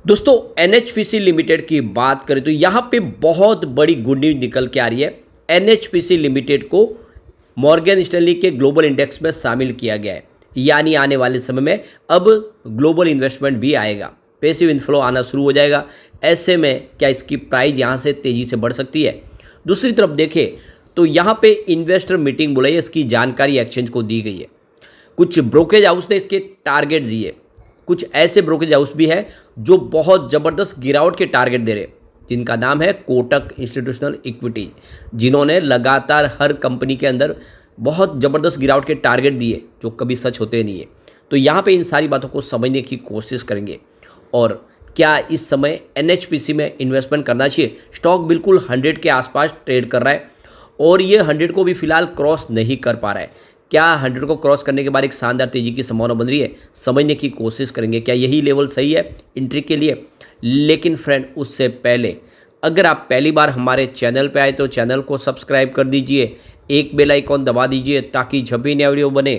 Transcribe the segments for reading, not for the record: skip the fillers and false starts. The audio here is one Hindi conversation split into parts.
दोस्तों एनएचपीसी लिमिटेड की बात करें तो यहाँ पे बहुत बड़ी गुड न्यूज निकल के आ रही है। एनएचपीसी लिमिटेड को मॉर्गन स्टैनली के ग्लोबल इंडेक्स में शामिल किया गया है, यानी आने वाले समय में अब ग्लोबल इन्वेस्टमेंट भी आएगा, पैसिव इनफ्लो आना शुरू हो जाएगा। ऐसे में क्या इसकी प्राइस यहाँ से तेज़ी से बढ़ सकती है। दूसरी तरफ देखें तो यहाँ पे इन्वेस्टर मीटिंग बुलाई है, इसकी जानकारी एक्सचेंज को दी गई है। कुछ ब्रोकरेज हाउस ने इसके टारगेट दिए, कुछ ऐसे ब्रोकरेज हाउस भी है जो बहुत ज़बरदस्त गिरावट के टारगेट दे रहे, जिनका नाम है कोटक इंस्टीट्यूशनल इक्विटी, जिन्होंने लगातार हर कंपनी के अंदर बहुत ज़बरदस्त गिरावट के टारगेट दिए जो कभी सच होते नहीं है। तो यहाँ पे इन सारी बातों को समझने की कोशिश करेंगे और क्या इस समय एनएचपीसी में इन्वेस्टमेंट करना चाहिए। स्टॉक बिल्कुल 100 के आसपास ट्रेड कर रहा है और ये 100 को भी फिलहाल क्रॉस नहीं कर पा रहा है। क्या 100 को क्रॉस करने के बाद एक शानदार तेजी की संभावना बन रही है, समझने की कोशिश करेंगे क्या यही लेवल सही है एंट्री के लिए। लेकिन फ्रेंड उससे पहले अगर आप पहली बार हमारे चैनल पे आए तो चैनल को सब्सक्राइब कर दीजिए, एक बेल आइकॉन दबा दीजिए ताकि जब भी नया वीडियो बने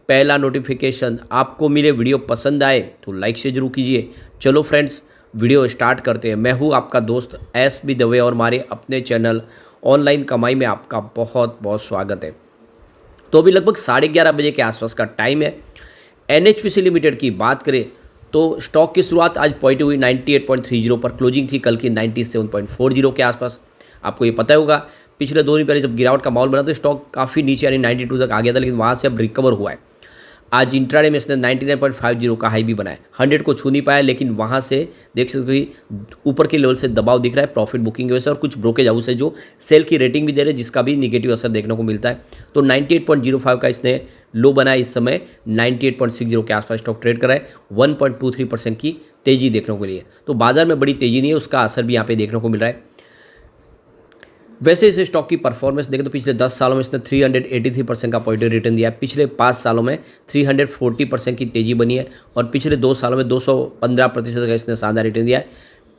पहला नोटिफिकेशन आपको मिले। वीडियो पसंद आए तो लाइक से जरूर कीजिए। चलो फ्रेंड्स वीडियो स्टार्ट करते हैं। मैं हूँ आपका दोस्त एस.बी. दवे और हमारे अपने चैनल ऑनलाइन कमाई में आपका बहुत बहुत स्वागत है। तो अभी लगभग 11:30 बजे के आसपास का टाइम है। एनएचपीसी लिमिटेड की बात करें तो स्टॉक की शुरुआत आज पॉजिटिव हुई, 98.30 पर क्लोजिंग थी कल की 97.40 के आसपास। आपको ये पता होगा पिछले 2 दिन पहले जब गिरावट का माहौल बना तो स्टॉक काफ़ी नीचे यानी 92 तक आ गया था, लेकिन वहाँ से अब रिकवर हुआ है। आज इंट्राडे में इसने 99.50 का हाई भी बनाया, 100 को छू नहीं पाया, लेकिन वहाँ से देख सकते हो कि ऊपर के लेवल से दबाव दिख रहा है प्रॉफिट बुकिंग की वजह से। और कुछ ब्रोकेज हाउस है जो सेल की रेटिंग भी दे रहे हैं, जिसका भी निगेटिव असर देखने को मिलता है। तो 98.05 का इसने लो बनाया, इस समय 98.60 के आसपास स्टॉक ट्रेड कर रहा है। 1.23% की तेजी देखने को मिली है, तो बाजार में बड़ी तेजी नहीं है, उसका असर भी यहाँ पे देखने को मिल रहा है। वैसे इस स्टॉक की परफॉर्मेंस देखें तो पिछले 10 सालों में इसने 383% का पॉजिटिव रिटर्न दिया है, पिछले 5 सालों में 340% की तेजी बनी है और पिछले 2 सालों में 215% का इसने शानदार रिटर्न दिया है।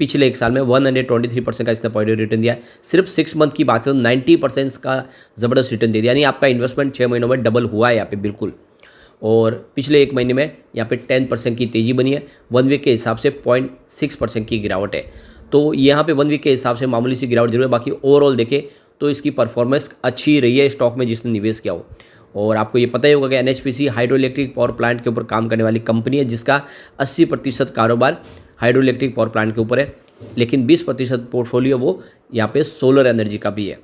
पिछले 1 साल में 123% का इसने पॉजिटिव रिटर्न दिया है। सिर्फ 6 मंथ की बात करें तो 90% का ज़बरदस्त रिटर्न दे दिया, यानी आपका इन्वेस्टमेंट 6 महीनों में डबल हुआ है यहाँ पे बिल्कुल। और पिछले 1 महीने में यहाँ पे 10% की तेज़ी बनी है। 1 वीक के हिसाब से 0.6% की गिरावट है, तो यहाँ पे 1 वीक के हिसाब से मामूली सी गिरावट जरूर है। बाकी ओवरऑल देखें तो इसकी परफॉर्मेंस अच्छी रही है स्टॉक में जिसने निवेश किया हो। और आपको ये पता ही होगा कि NHPC hydro electric power plant के ऊपर काम करने वाली कंपनी है, जिसका 80% कारोबार हाइड्रो इलेक्ट्रिक पावर प्लांट के ऊपर है, लेकिन 20% पोर्टफोलियो वो यहाँ पे सोलर एनर्जी का भी है।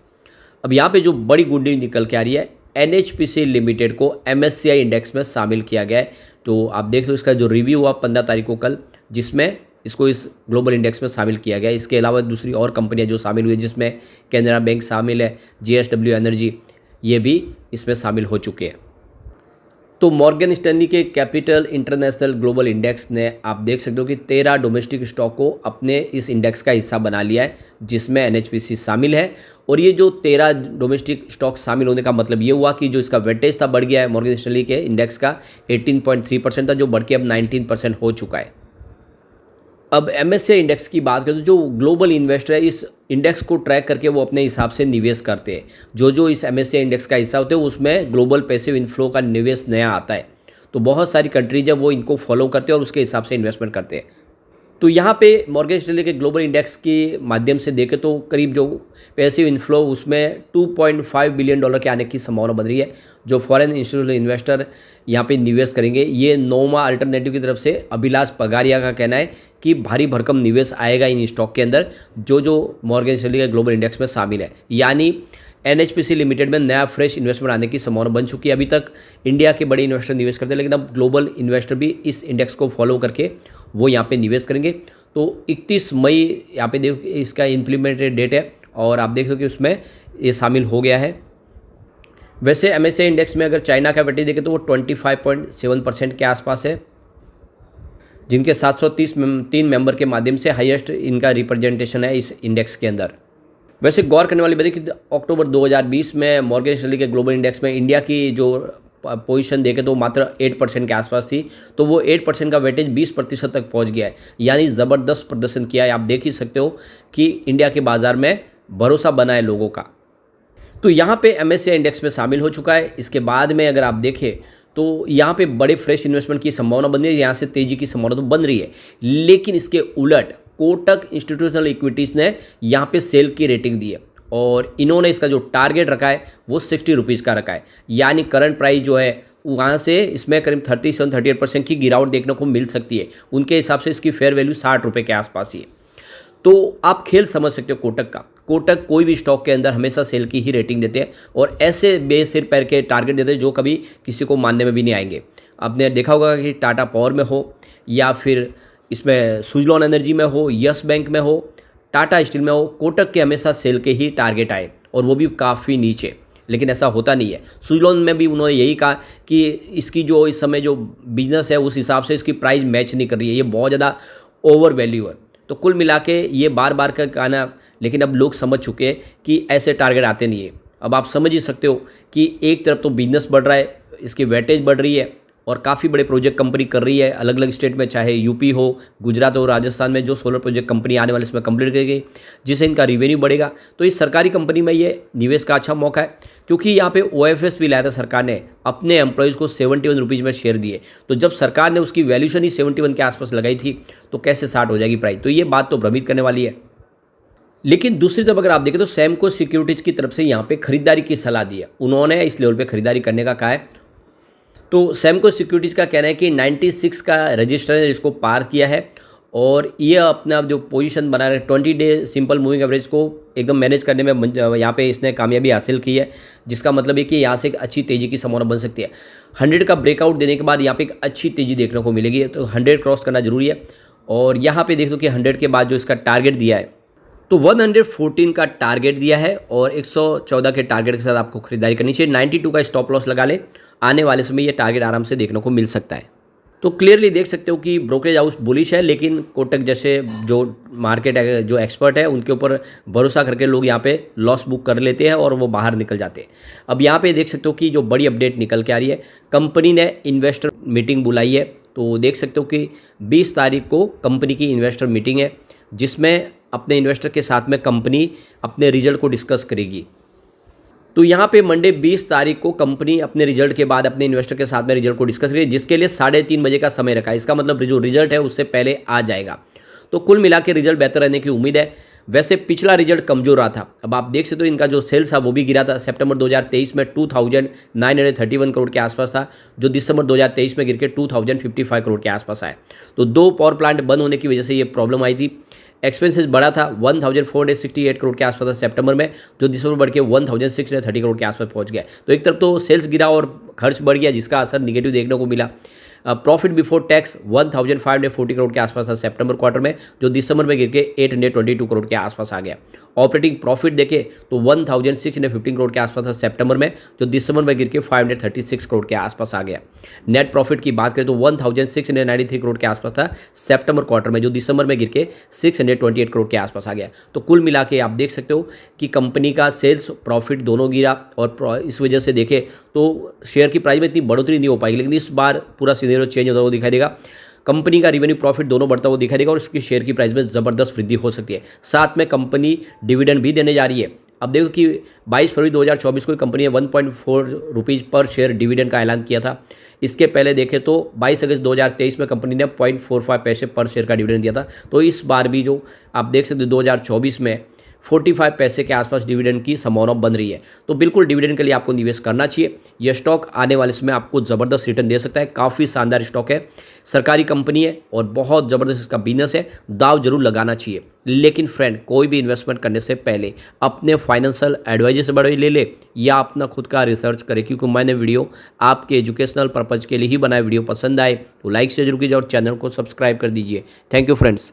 अब यहाँ पे जो बड़ी गुड न्यूज निकल के आ रही है, एनएचपीसी लिमिटेड को एमएससीआई इंडेक्स में शामिल किया गया है। तो आप देख लो इसका जो रिव्यू हुआ 15 तारीख को कल, जिसमें इसको इस ग्लोबल इंडेक्स में शामिल किया गया है। इसके अलावा दूसरी और कंपनियां जो शामिल हुई है, जिसमें कैनरा बैंक शामिल है, जेएसडब्ल्यू एनर्जी, ये भी इसमें शामिल हो चुके हैं। तो मॉर्गन स्टैनली के कैपिटल इंटरनेशनल ग्लोबल इंडेक्स ने आप देख सकते हो कि 13 डोमेस्टिक स्टॉक को अपने इस इंडेक्स का हिस्सा बना लिया है, जिसमें एनएचपीसी शामिल है। और ये जो 13 डोमेस्टिक स्टॉक शामिल होने का मतलब ये हुआ कि जो इसका वेटेज था बढ़ गया है। मॉर्गन स्टैनली के इंडेक्स का 18.3% था, जो बढ़ के अब 19% हो चुका है। अब एमएससीआई इंडेक्स की बात करें तो जो ग्लोबल इन्वेस्टर है इस इंडेक्स को ट्रैक करके वो अपने हिसाब से निवेश करते हैं। जो जो इस एमएससीआई इंडेक्स का हिस्सा होते हैं उसमें ग्लोबल पैसिव इनफ्लो का निवेश नया आता है, तो बहुत सारी कंट्रीज है वो इनको फॉलो करते हैं और उसके हिसाब से इन्वेस्टमेंट करते हैं। तो यहाँ पे मॉर्गन स्टैनली के ग्लोबल इंडेक्स के माध्यम से देखें तो करीब जो पैसिव इनफ्लो उसमें $2.5 बिलियन के आने की संभावना बन रही है। जो फॉरेन इंस्टीट्यूशनल इन्वेस्टर यहाँ पे निवेश करेंगे, ये नोमा अल्टरनेटिव की तरफ से अभिलाष पगारिया का कहना है कि भारी भरकम निवेश आएगा इन स्टॉक के अंदर जो जो मॉर्गन स्टैनली के ग्लोबल इंडेक्स में शामिल है। यानी एनएचपीसी लिमिटेड में नया फ्रेश इन्वेस्टमेंट आने की संभावना बन चुकी है। अभी तक इंडिया के बड़े इन्वेस्टर निवेश करते हैं, लेकिन अब ग्लोबल इन्वेस्टर भी इस इंडेक्स को फॉलो करके वो यहाँ पे निवेश करेंगे। तो 31 मई यहाँ पे देखो इसका इम्प्लीमेंटेड डेट है और आप देख सकते हो कि उसमें ये शामिल हो गया है। वैसे एमएससीआई इंडेक्स में अगर चाइना का वेटेज देखें तो वो 25.7% के आसपास है, जिनके 733 मेंबर के माध्यम से हाईएस्ट इनका रिप्रेजेंटेशन है इस इंडेक्स के अंदर। वैसे गौर करने वाली बात है कि अक्टूबर 2020 में मॉर्गन स्टैनली के ग्लोबल इंडेक्स में इंडिया की जो पोजीशन देखें तो मात्र 8% के आसपास थी, तो वो 8% का वेटेज 20% तक पहुंच गया है, यानी ज़बरदस्त प्रदर्शन किया है। आप देख ही सकते हो कि इंडिया के बाज़ार में भरोसा बना है लोगों का। तो यहाँ पे एमएससीआई इंडेक्स में शामिल हो चुका है। इसके बाद में अगर आप देखें तो यहाँ पे बड़े फ्रेश इन्वेस्टमेंट की संभावना बन रही है, यहाँ से तेजी की संभावना तो बन रही है। लेकिन इसके उलट कोटक इंस्टीट्यूशनल इक्विटीज़ ने यहाँ पे सेल की रेटिंग दी है और इन्होंने इसका जो टारगेट रखा है वो 60 रुपीज़ का रखा है। यानी करंट प्राइस जो है वहाँ से इसमें करीब 37-38% की गिरावट देखने को मिल सकती है। उनके हिसाब से इसकी फेयर वैल्यू 60 रुपये के आसपास ही है। तो आप खेल समझ सकते हो कोटक का। कोटक कोई भी स्टॉक के अंदर हमेशा सेल की ही रेटिंग देते हैं और ऐसे बेसिर पैर के टारगेट देते हैं जो कभी किसी को मानने में भी नहीं आएंगे। आपने देखा होगा कि टाटा पावर में हो या फिर इसमें सुजलॉन एनर्जी में हो, यस बैंक में हो, टाटा स्टील में हो, कोटक के हमेशा सेल के ही टारगेट आए और वो भी काफ़ी नीचे। लेकिन ऐसा होता नहीं है। सुजलॉन में भी उन्होंने यही कहा कि इसकी जो इस समय जो बिजनेस है उस हिसाब से इसकी प्राइस मैच नहीं कर रही है, ये बहुत ज़्यादा ओवर वैल्यू है। तो कुल मिला के ये बार बार का कहना, लेकिन अब लोग समझ चुके हैं कि ऐसे टारगेट आते नहीं है। अब आप समझ ही सकते हो कि एक तरफ तो बिजनेस बढ़ रहा है, इसकी वेटेज बढ़ रही है और काफ़ी बड़े प्रोजेक्ट कंपनी कर रही है अलग अलग स्टेट में, चाहे यूपी हो, गुजरात हो, राजस्थान में जो सोलर प्रोजेक्ट कंपनी आने वाले इसमें कंप्लीट करेगी, जिससे इनका रिवेन्यू बढ़ेगा। तो इस सरकारी कंपनी में ये निवेश का अच्छा मौका है, क्योंकि यहाँ पे OFS भी लाया था सरकार ने, अपने एम्प्लॉयज़ को 71 रुपीज़ में शेयर दिए। तो जब सरकार ने उसकी वैल्यूशन ही 71 के आसपास लगाई थी तो कैसे 60 हो जाएगी प्राइस। तो ये बात तो भ्रमित करने वाली है। लेकिन दूसरी तरफ अगर आप देखें तो सैमको सिक्योरिटीज़ की तरफ से यहाँ पे खरीदारी की सलाह दी है। उन्होंने इस लेवल पे खरीदारी करने का कहा है। तो सैमको सिक्योरिटीज़ का कहना है कि 96 का रजिस्टर है जिसको पार किया है और ये अपना जो पोजीशन बना रहे 20 डे सिंपल मूविंग एवरेज को एकदम मैनेज करने में यहाँ पे इसने कामयाबी हासिल की है, जिसका मतलब है कि यहाँ से एक अच्छी तेज़ी की संभावना बन सकती है। 100 का ब्रेकआउट देने के बाद यहाँ पे एक अच्छी तेज़ी देखने को मिलेगी, तो 100 क्रॉस करना जरूरी है। और यहाँ पे देख दो कि 100 के बाद जो इसका टारगेट दिया है तो 114 का टारगेट दिया है और 114 के टारगेट के साथ आपको खरीदारी करनी चाहिए। 92 का स्टॉप लॉस लगा ले, आने वाले समय ये टारगेट आराम से देखने को मिल सकता है। तो क्लियरली देख सकते हो कि ब्रोकरेज हाउस बुलिश है, लेकिन कोटक जैसे जो मार्केट है, जो एक्सपर्ट है, उनके ऊपर भरोसा करके लोग यहाँ पे लॉस बुक कर लेते हैं और वो बाहर निकल जाते हैं। अब यहाँ पे देख सकते हो कि जो बड़ी अपडेट निकल के आ रही है, कंपनी ने इन्वेस्टर मीटिंग बुलाई है। तो देख सकते हो कि 20 तारीख को कंपनी की इन्वेस्टर मीटिंग है, जिसमें अपने इन्वेस्टर के साथ में कंपनी अपने रिजल्ट को डिस्कस करेगी। तो यहाँ पे मंडे 20 तारीख को कंपनी अपने रिजल्ट के बाद अपने इन्वेस्टर के साथ में रिजल्ट को डिस्कस करेगी, जिसके लिए 3:30 बजे का समय रखा है। इसका मतलब जो रिजल्ट है उससे पहले आ जाएगा। तो कुल मिला के रिजल्ट बेहतर रहने की उम्मीद है। वैसे पिछला रिजल्ट कमजोर रहा था। अब आप देख सकते हो इनका जो सेल्स था वो भी गिरा था। सितंबर 2023 में 2931 करोड़ के आसपास था, जो दिसंबर 2023 में गिर के 2055 करोड़ के आसपास आया। तो 2 पावर प्लांट बंद होने की वजह से ये प्रॉब्लम आई थी। एक्सपेंसेस बढ़ा था, 1468 करोड़ के आसपास था सितंबर में, जो दिसंबर बढ़ के 1630 करोड़ के आसपास पहुंच गया। तो एक तरफ तो सेल्स गिरा और खर्च बढ़ गया, जिसका असर निगेटिव देखने को मिला। प्रॉफिट बिफोर टैक्स 1540 करोड़ के आसपास था सितंबर क्वार्टर में, जो दिसंबर में गिर के 822 करोड़ के आसपास आ गया। ऑपरेटिंग प्रॉफिट देखे तो 1615 करोड़ के आसपास था सितंबर में, जो दिसंबर में गिर के 536 करोड़ के आसपास आ गया। नेट प्रॉफिट की बात करें तो 1693 करोड़ के आसपास था सितंबर क्वार्टर में, जो दिसंबर में गिर के 628 करोड़ के आसपास आ गया। तो कुल मिला के आप देख सकते हो कि कंपनी का सेल्स प्रॉफिट दोनों गिरा और इस वजह से देखें तो शेयर की प्राइस में इतनी बढ़ोतरी नहीं हो पाएगी। लेकिन इस बार पूरा सीनेरियो चेंज होता हुआ दिखाई देगा। कंपनी का रिवेन्यू प्रॉफिट दोनों बढ़ता हुआ दिखाई देगा और उसकी शेयर की प्राइस में ज़बरदस्त वृद्धि हो सकती है। साथ में कंपनी डिविडेंड भी देने जा रही है। अब देखो कि 22 फरवरी 2024 को कंपनी ने 1.4 रुपीज़ पर शेयर डिविडेंड का ऐलान किया था। इसके पहले देखें तो 22 अगस्त 2023 में कंपनी ने 0.45 पैसे पर शेयर का डिविडेंड दिया था। तो इस बार भी जो आप देख सकते हो 2024 में 45 पैसे के आसपास डिविडेंड की संभावना बन रही है। तो बिल्कुल डिविडेंड के लिए आपको निवेश करना चाहिए। यह स्टॉक आने वाले समय आपको ज़बरदस्त रिटर्न दे सकता है। काफ़ी शानदार स्टॉक है, सरकारी कंपनी है और बहुत ज़बरदस्त इसका बिजनेस है। दाव जरूर लगाना चाहिए। लेकिन फ्रेंड, कोई भी इन्वेस्टमेंट करने से पहले अपने फाइनेंशियल एडवाइजर से बड़े ले या अपना खुद का रिसर्च करें, क्योंकि मैंने वीडियो आपके एजुकेशनल पर्पज़ के लिए ही बनाया। वीडियो पसंद आए तो लाइक से जरूर कीजिए और चैनल को सब्सक्राइब कर दीजिए। Thank you friends.